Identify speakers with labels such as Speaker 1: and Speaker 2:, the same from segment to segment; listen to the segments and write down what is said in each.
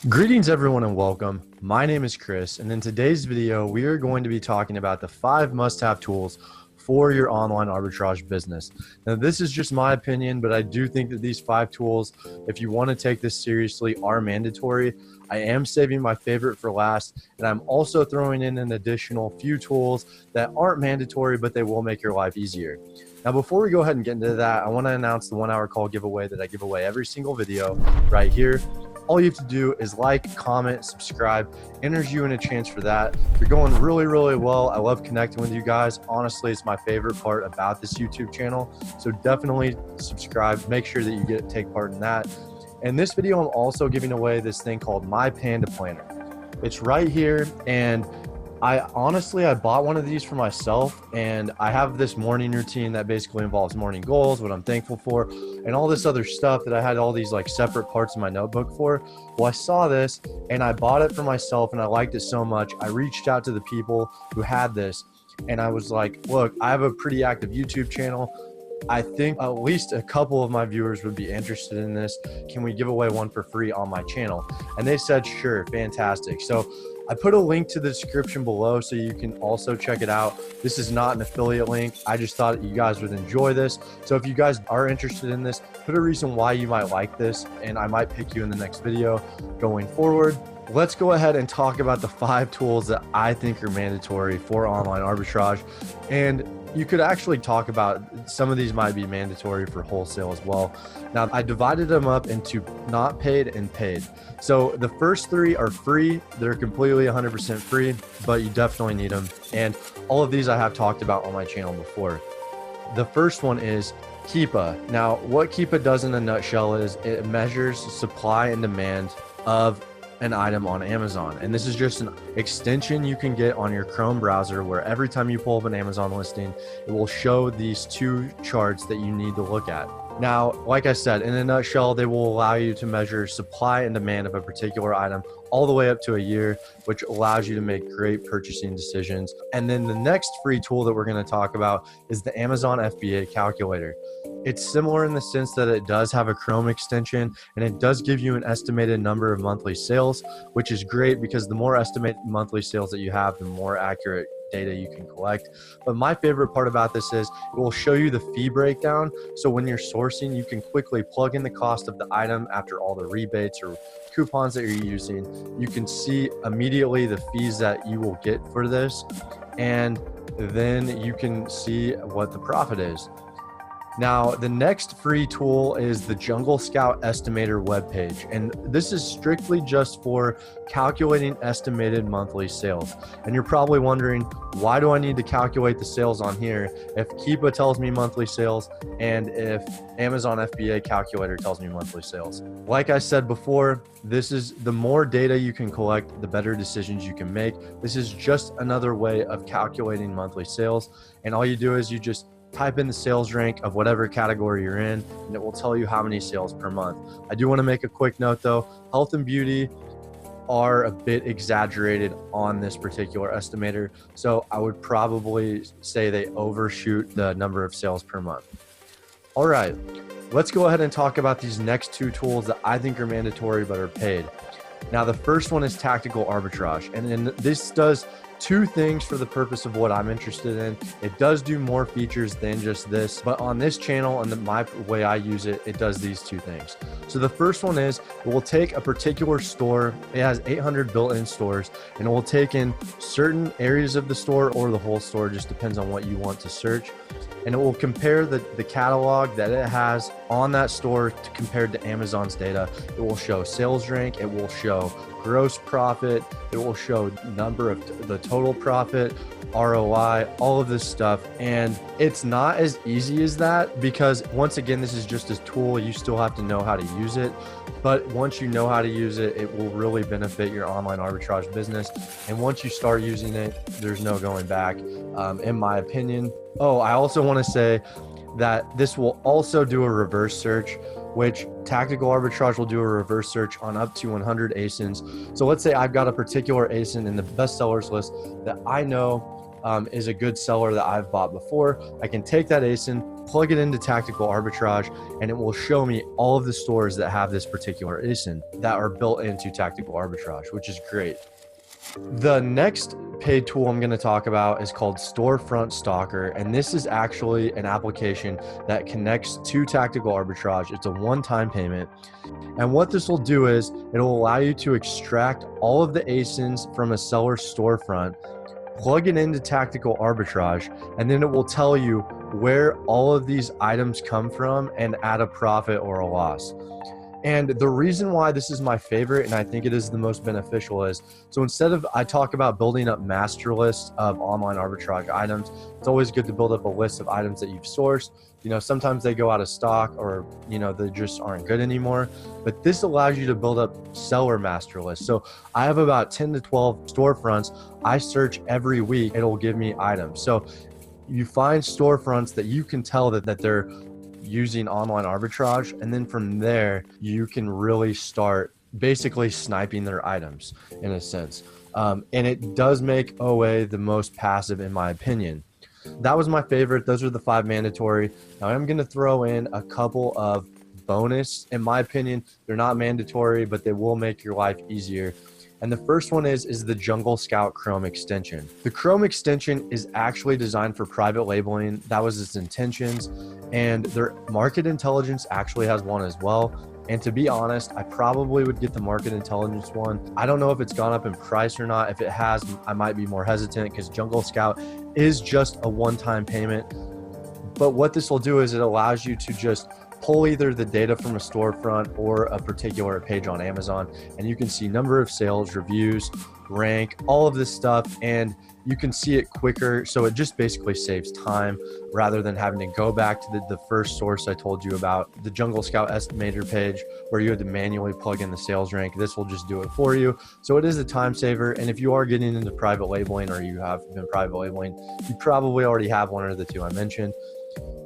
Speaker 1: Greetings everyone and welcome. My name is Chris, and in today's video, we are going to be talking about the 5 must-have tools for your online arbitrage business. Now, this is just my opinion, but I do think that these 5 tools, if you want to take this seriously, are mandatory. I am saving my favorite for last, and I'm also throwing in an additional few tools that aren't mandatory, but they will make your life easier. Now, before we go ahead and get into that, I want to announce the 1-hour call giveaway that I give away every single video right here. All you have to do is like, comment, subscribe, enters you in a chance for that. You're going really, really well. I love connecting with you guys. Honestly, it's my favorite part about this YouTube channel. So definitely subscribe. Make sure that you take part in that. In this video, I'm also giving away this thing called My Panda Planner. It's right here, and I bought one of these for myself, and I have this morning routine that basically involves morning goals, what I'm thankful for, and all this other stuff that I had all these like separate parts in my notebook for. Well, I saw this and I bought it for myself, and I liked it so much. I reached out to the people who had this, and I was like, look, I have a pretty active YouTube channel. I think at least a couple of my viewers would be interested in this. Can we give away one for free on my channel? And they said, sure, fantastic. So I put a link to the description below so you can also check it out. This is not an affiliate link. I just thought you guys would enjoy this. So if you guys are interested in this, put a reason why you might like this, and I might pick you in the next video going forward. Let's go ahead and talk about the 5 tools that I think are mandatory for online arbitrage. And you could actually talk about some of these might be mandatory for wholesale as well. Now, I divided them up into not paid and paid. So the first 3 are free. They're completely 100% free, but you definitely need them. And all of these I have talked about on my channel before. The first one is Keepa. Now, what Keepa does in a nutshell is it measures supply and demand of an item on Amazon. And this is just an extension you can get on your Chrome browser, where every time you pull up an Amazon listing, it will show these 2 charts that you need to look at. Now, like I said, in a nutshell, they will allow you to measure supply and demand of a particular item all the way up to a year, which allows you to make great purchasing decisions. And then the next free tool that we're going to talk about is the Amazon FBA calculator. It's similar in the sense that it does have a Chrome extension, and it does give you an estimated number of monthly sales, which is great because the more estimated monthly sales that you have, the more accurate data you can collect. But my favorite part about this is it will show you the fee breakdown. So when you're sourcing, you can quickly plug in the cost of the item after all the rebates or coupons that you're using. You can see immediately the fees that you will get for this, and then you can see what the profit is. Now, the next free tool is the Jungle Scout Estimator webpage, and this is strictly just for calculating estimated monthly sales. And you're probably wondering, why do I need to calculate the sales on here if Keepa tells me monthly sales and if Amazon FBA calculator tells me monthly sales? Like I said before, this is the more data you can collect, the better decisions you can make. This is just another way of calculating monthly sales, and all you do is you just type in the sales rank of whatever category you're in, and it will tell you how many sales per month. I do want to make a quick note though, health and beauty are a bit exaggerated on this particular estimator. So I would probably say they overshoot the number of sales per month. All right, let's go ahead and talk about these next 2 tools that I think are mandatory but are paid. Now, the first one is tactical arbitrage, and then this does 2 things for the purpose of what I'm interested in. It does do more features than just this, but on this channel and my way I use it, it does these 2 things. So the first one is it will take a particular store. It has 800 built-in stores, and it will take in certain areas of the store or the whole store, just depends on what you want to search. And it will compare the catalog that it has on that store compared to Amazon's data. It will show sales rank, it will show gross profit, it will show number of the total profit, ROI, all of this stuff. And it's not as easy as that because once again, this is just a tool. You still have to know how to use it. But once you know how to use it, it will really benefit your online arbitrage business. And once you start using it, there's no going back, in my opinion. Oh, I also want to say that this will also do a reverse search, which tactical arbitrage will do a reverse search on up to 100 ASINs. So let's say I've got a particular ASIN in the best sellers list that I know is a good seller that I've bought before. I can take that ASIN, plug it into Tactical Arbitrage, and it will show me all of the stores that have this particular ASIN that are built into Tactical Arbitrage, which is great. The next paid tool I'm going to talk about is called Storefront Stalker, and this is actually an application that connects to Tactical Arbitrage. It's a one-time payment, and what this will do is it'll allow you to extract all of the ASINs from a seller's storefront, plug it into Tactical Arbitrage, and then it will tell you where all of these items come from and add a profit or a loss. And the reason why this is my favorite, and I think it is the most beneficial, is so instead of I talk about building up master lists of online arbitrage items, it's always good to build up a list of items that you've sourced. You know, sometimes they go out of stock, or, you know, they just aren't good anymore. But this allows you to build up seller master lists. So I have about 10 to 12 storefronts. I search every week. It'll give me items. So you find storefronts that you can tell that they're using online arbitrage, and then from there you can really start basically sniping their items in a sense. And it does make OA the most passive in my opinion. That was my favorite. Those are the 5 mandatory. Now I'm going to throw in a couple of bonus. In my opinion, they're not mandatory, but they will make your life easier. And the first one is the Jungle Scout Chrome extension. The Chrome extension is actually designed for private labeling. That was its intentions. And their market intelligence actually has one as well. And to be honest, I probably would get the market intelligence one. I don't know if it's gone up in price or not. If it has, I might be more hesitant because Jungle Scout is just a one-time payment. But what this will do is it allows you to just pull either the data from a storefront or a particular page on Amazon, and you can see number of sales, reviews, rank, all of this stuff, and you can see it quicker. So it just basically saves time rather than having to go back to the first source I told you about, the Jungle Scout estimator page, where you had to manually plug in the sales rank. This will just do it for you. So it is a time saver. And if you are getting into private labeling, or you have been private labeling, you probably already have one of the 2 I mentioned.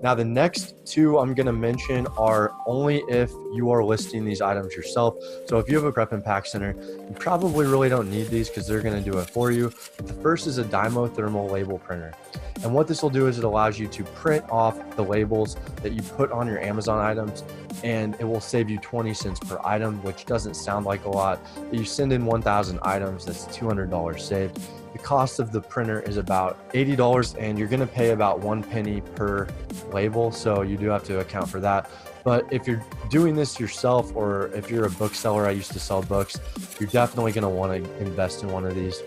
Speaker 1: Now, the next 2 I'm going to mention are only if you are listing these items yourself. So if you have a prep and pack center, you probably really don't need these because they're going to do it for you. But the first is a Dymo thermal label printer. And what this will do is it allows you to print off the labels that you put on your Amazon items, and it will save you 20 cents per item, which doesn't sound like a lot. But you send in 1,000 items, that's $200 saved. The cost of the printer is about $80, and you're going to pay about 1 penny per label. So you do have to account for that. But if you're doing this yourself, or if you're a bookseller, I used to sell books, you're definitely going to want to invest in one of these.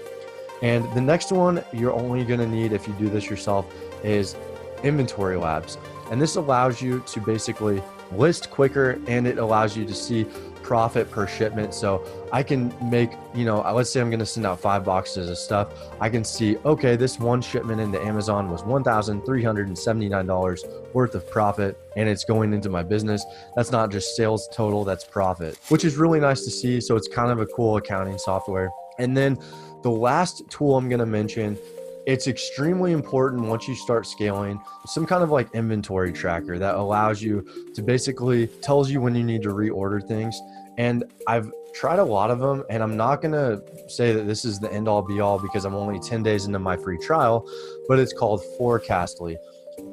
Speaker 1: And the next one you're only going to need if you do this yourself is Inventory Labs. And this allows you to basically list quicker, and it allows you to see profit per shipment. So I can make, let's say I'm going to send out 5 boxes of stuff. I can see, okay, this one shipment into Amazon was $1,379 worth of profit, and it's going into my business. That's not just sales total, that's profit, which is really nice to see. So it's kind of a cool accounting software. And then the last tool I'm going to mention, it's extremely important once you start scaling, some kind of like inventory tracker that allows you to basically tells you when you need to reorder things. And I've tried a lot of them, and I'm not going to say that this is the end all be all because I'm only 10 days into my free trial, but it's called Forecastly.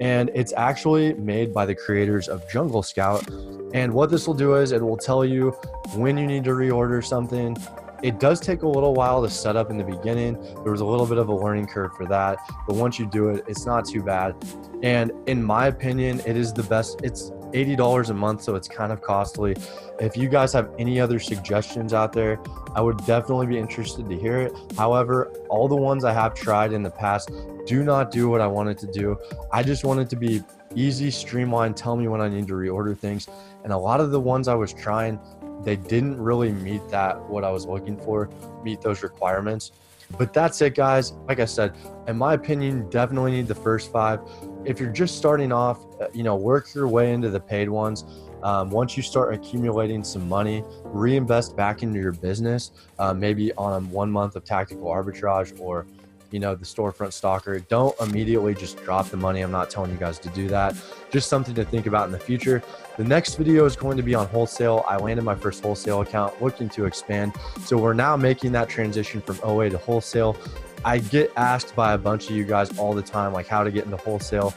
Speaker 1: And it's actually made by the creators of Jungle Scout. And what this will do is it will tell you when you need to reorder something. It does take a little while to set up in the beginning. There was a little bit of a learning curve for that, but once you do it, it's not too bad. And in my opinion, it is the best. It's $80 a month, so it's kind of costly. If you guys have any other suggestions out there, I would definitely be interested to hear it. However, all the ones I have tried in the past do not do what I wanted to do. I just want it to be easy, streamlined, tell me when I need to reorder things. And a lot of the ones I was trying, they didn't really meet what I was looking for, meet those requirements. But that's it, guys. Like I said, in my opinion, definitely need the first 5. If you're just starting off, work your way into the paid ones. Once you start accumulating some money, reinvest back into your business, maybe on 1 month of Tactical Arbitrage, or the Storefront Stalker. Don't immediately just drop the money. I'm not telling you guys to do that. Just something to think about in the future. The next video is going to be on wholesale. I landed my first wholesale account, looking to expand. So we're now making that transition from OA to wholesale. I get asked by a bunch of you guys all the time, like how to get into wholesale.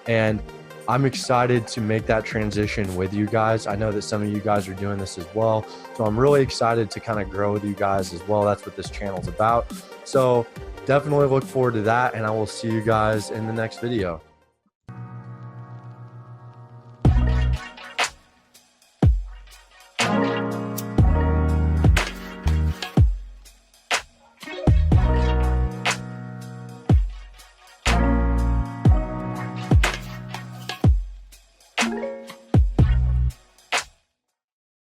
Speaker 1: And I'm excited to make that transition with you guys. I know that some of you guys are doing this as well. So I'm really excited to kind of grow with you guys as well. That's what this channel is about. So definitely look forward to that, and I will see you guys in the next video.